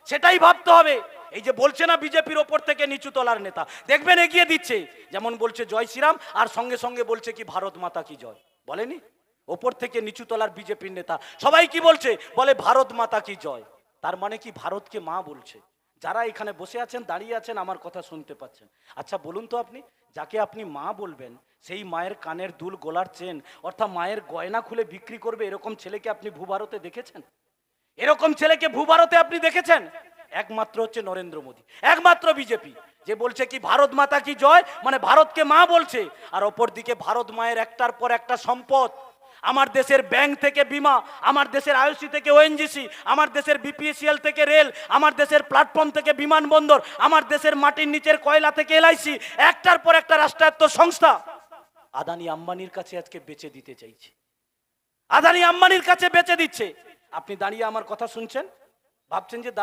সেটাই ভাবতে হবে। এই যে বলছে না বিজেপির ওপর থেকে নিচু তলার নেতা, দেখবেন এগিয়ে দিচ্ছে, যেমন বলছে জয় শ্রীরাম আর সঙ্গে সঙ্গে বলছে কি ভারত মাতা কি জয়, বলেনি? ওপর থেকে নিচু তলার বিজেপির নেতা সবাই কি বলছে, বলে ভারত মাতা কি জয়। তার মানে কি ভারতকে মা বলছে। যারা এখানে বসে আছেন, দাঁড়িয়ে আছেন, আমার কথা শুনতে পাচ্ছেন, আচ্ছা বলুন তো আপনি, যাকে আপনি মা বলবেন সেই মায়ের কানের দুল, গোলার চেন, অর্থাৎ মায়ের গয়না খুলে বিক্রি করবে, এরকম ছেলেকে আপনি ভূভারতে দেখেছেন? এরকম ছেলেকে ভূভারতে আপনি দেখেছেন? একমাত্র হচ্ছে নরেন্দ্র মোদী, একমাত্র বিজেপি, যে বলছে কি ভারত মাতা কি জয়, মানে ভারতকে মা বলছে। আর অপর দিকে ভারত মায়ের একটার পর একটা সম্পদ, আমার দেশের ব্যাংক থেকে বিমা, আমার দেশের আইওসি থেকে ওএনজিসি, আমার দেশের বিপিএসিএল থেকে রেল, আমার দেশের প্ল্যাটফর্ম থেকে বিমানবন্দর, আমার দেশের মাটির নিচের কয়লা থেকে এলআইসি, একটার পর একটা রাষ্ট্রায়ত্ত সংস্থা আদানি আম্বানির কাছে আজকে বেচে দিতে চাইছে। আদানি আম্বানির কাছে বেচে দিচ্ছে। আপনি দাঁড়িয়ে আমার কথা শুনছেন, ভাবছেন যে